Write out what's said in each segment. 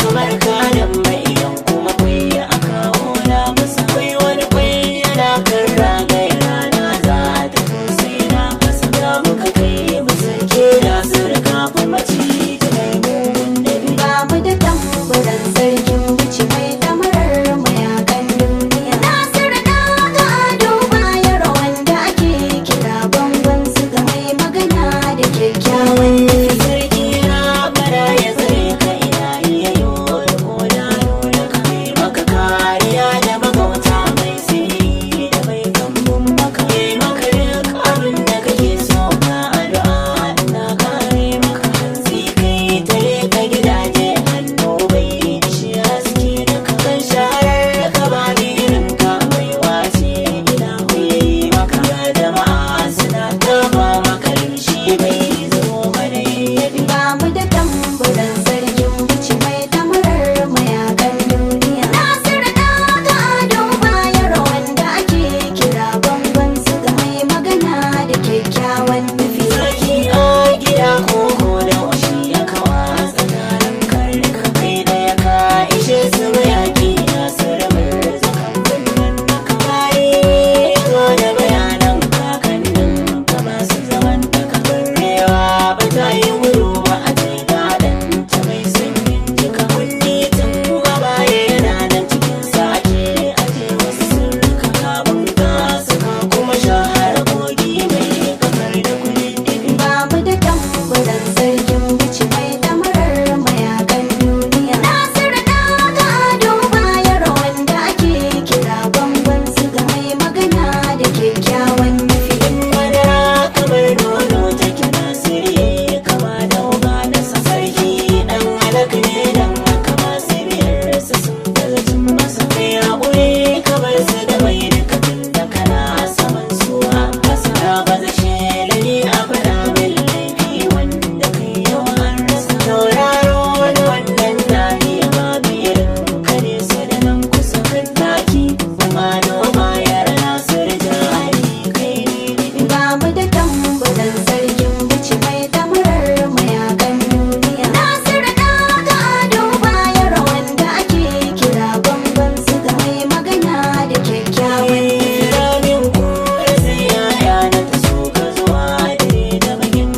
kamar kanin mai yan kuma kwai a kawo na masa kwai wani kwai yana kan ragaye rana za ta sai na masa da muka kai masa ke da sarka kuma ci ta mai mugun dabi ba mu da tamburan sarkin bici mai damarar mayakan duniya Nasiru na ga ado bayar wanda ake kira bangon su ga mai magana da kyakkyawan sarki na bara ya zare ka ina iya yi da koda nuna ka kai maka kariya da magauta mai sirri da mai kambun maka yi maka duk abin da kake so ka addu'a na kare maka hanzi kai tare ka gidaje hannu bai shi haske da ka kan shaharar ka ba irin ka mai wace ina huye maka ga jama'a suna tafa maka shi bai zo mana yabi ba mu da tamburan sarkin bici mai damarar mayakan duniya Nasiru na ga ado bayar wanda ake kira bangon su ga mai magana da kyakkyawan nufi sarki a gida koko da washi ya kawa tsakanin karnuka kai da ya ka ishe su mayaki na sarmar zakan birnin na kawai zo da bayanan kakannin ka ba su zaman da ka barrewa ba ta yi wuro ba a ce daɗin ta mai sanyin jika kunni tun gaba yana nan cikin sake aje wasu sirrika kabin ka suka kuma shahara kogi mai kafar da kudin ba mu da tamburan sarkin bici mai damarar mayakan duniya Nasiru na ga ado bayar wanda ake kira bangon su ga mai magana da kyakkyawan nufi madara kamar nono take nasiri kama da uba da sarki dan halak ne dan haka masu biyarsa sun gaza cin masa kai haƙuri kamar su da mai dukkan da kana saman su a kasa baza shelani a faɗa min laifi wanda kai yau an rasa tauraro da wannan nahiya ma birin kare su da nan kusa kan taki kuma noma yara nasu rijali kai ne ba mu da tamburan sarkin bici mai damarar mayakan duniya Nasiru na ga ado bayar wanda ake kira bangon su ga mai magana da kyakkyawan nufi ramin kura sai yaya na ta so ka zuwa dare da bagin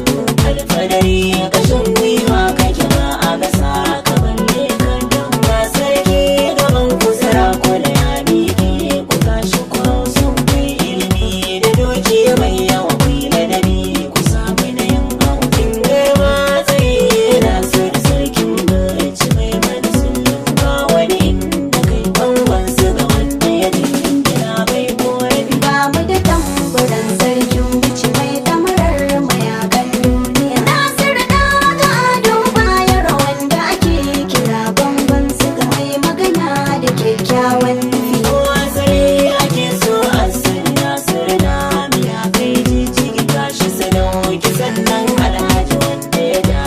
alfadari kashin gwiwa kake ba a gasa ka balle kan dauma sarki gaban kusura ko da ya miƙe ku tashi ku sun kai ilimi da doki mai yawa ku yi ladabi ku samu na yin aukin girma tsaye na sarkin bacci mai mana sulhu ba wani inda kai bangon su ga wanda ya dingina bai korafi ba mu da tamburan sarkin bici mai damarar mayakan duniya Nasiru na ga ado bayar wanda ake kira bangon su ga mai magana da kyakkyawan nufi kowa sai ake so a sani Nasiru na miya kai jijjigi tashi sadauki sannan alhaji wanda ya da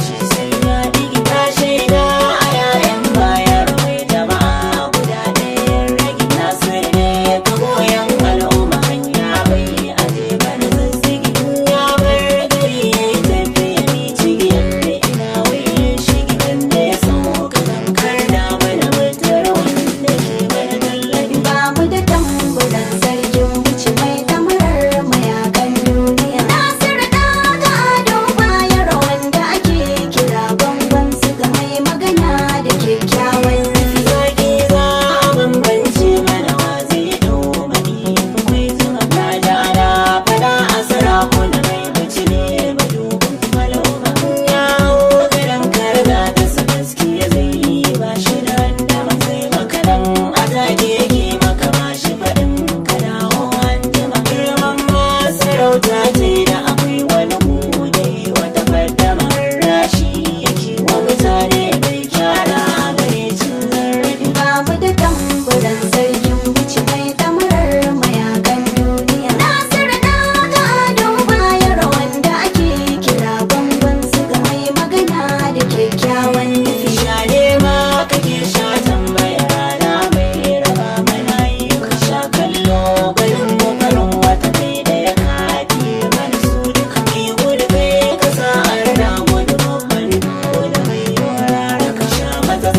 shi sai ya digi tashi da a yayan bayar mai jama'a guda ɗaya rage Nasiru ne ka goyon al'umma hanya bai aje bana zazzagi ya bar gari ya yi tafiya ni cigiyar ina waye shigi wanda ya sauka tamkar da mana mutar wanda ke mana tallafi ba mu da tamburan sarkin bici mai damarar mayakan duniya Nasiru na ga ado bayar wanda ake kira bangon su ga mai magana da kyakkyawan nufi zaki za a bambance mana wa zai dau mani akwai zuwa ta da ana fada a sarakuna mai baci ne ba dubin maloma ya hau garin karga ta sa gaskiya zai yi ba shi da wanda ba zai maka nan a zage yake maka ba shi faɗin ka dawo an jima girman masarauta ce da akwai wani bude wata fadamar rashi yake wa mutane bai kyara gare cin zarrafi ba mu da tamburan sarkin bici mai damarar mayakan duniya Nasiru na ga ado bayar wanda ake kira bangon su ga mai magana da kyakkyawan nufi shane ma kake sha tambaya rana mai raba mana yi ka sha kallo garin mu farin wata kai da ya kafi mana su duka mai gudu kai ka sa a rana gudu babban dole mai yora ka sha mata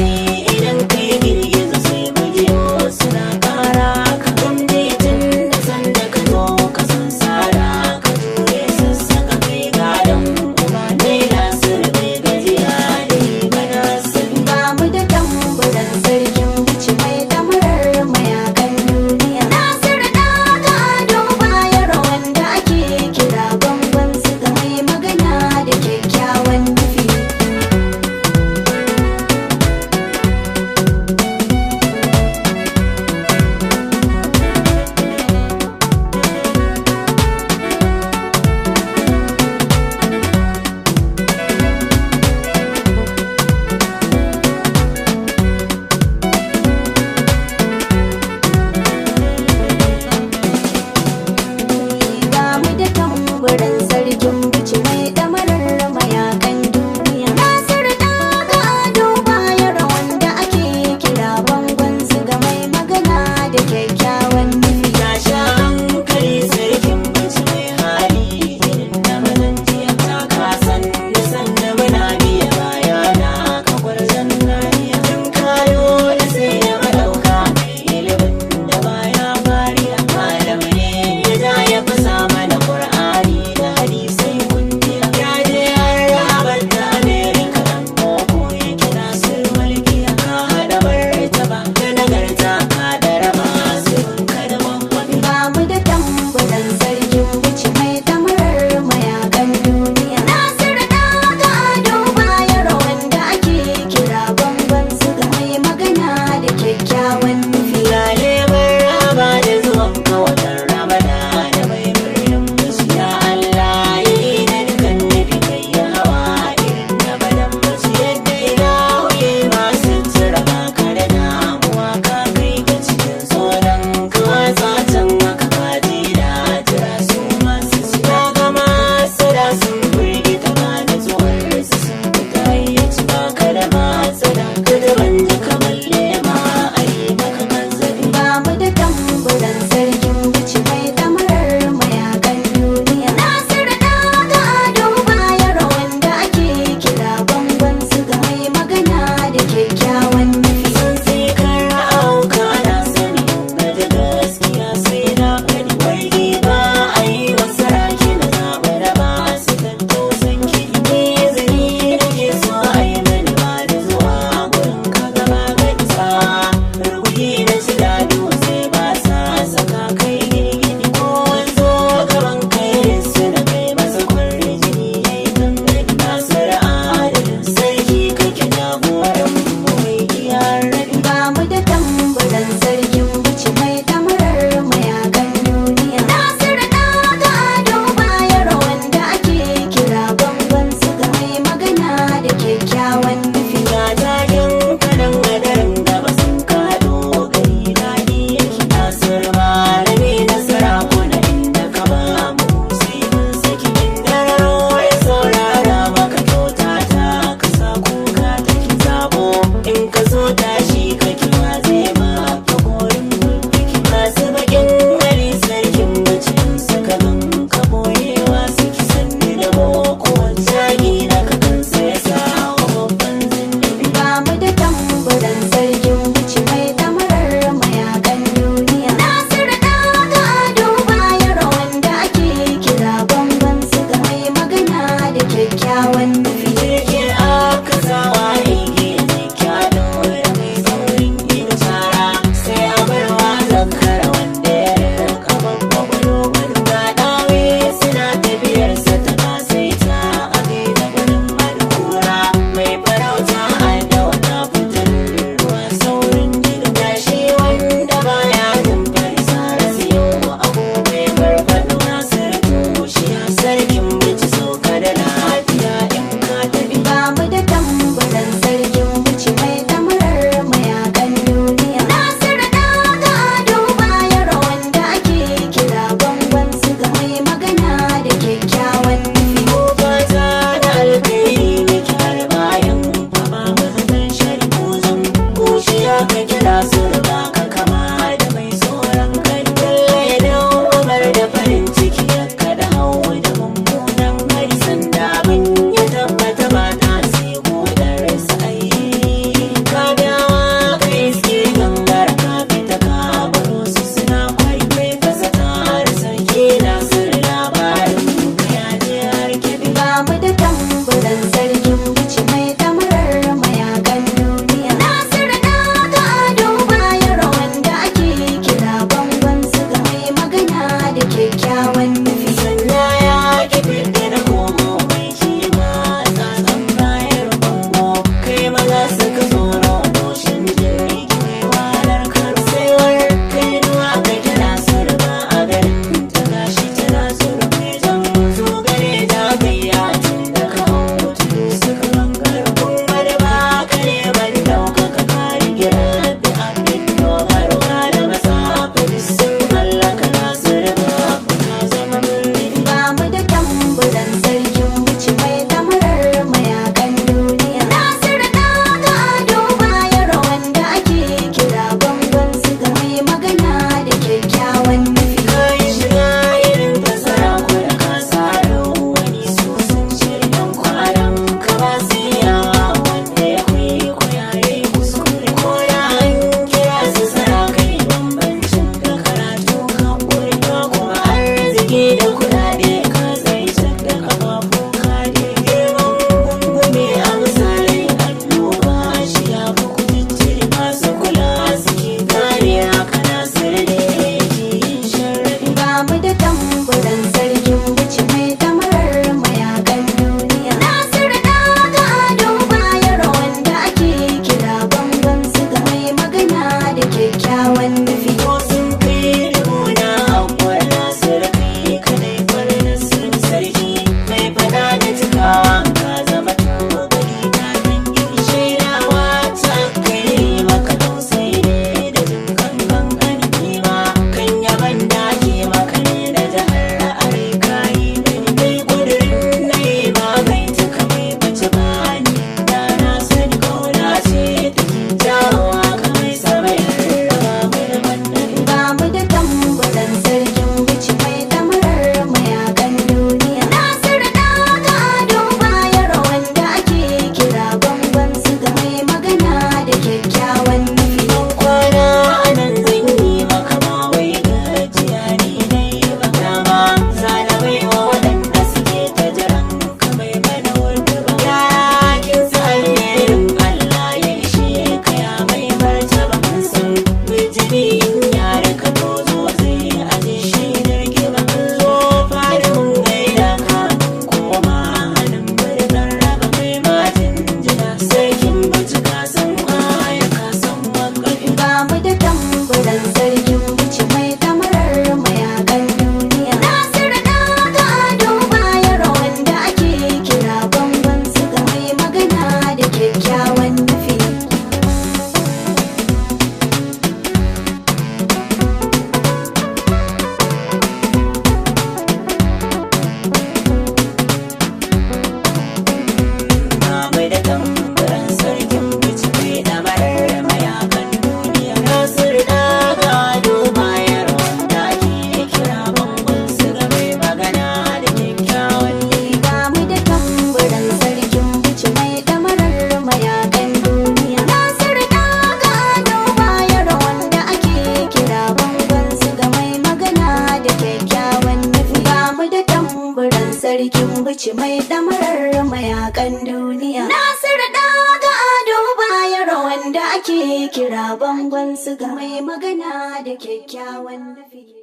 sarkin bici mai damarar mayakan duniya. Nasiru daga ado bayar wanda ake kira bangon siga mai magana da kyakkyawan nufi.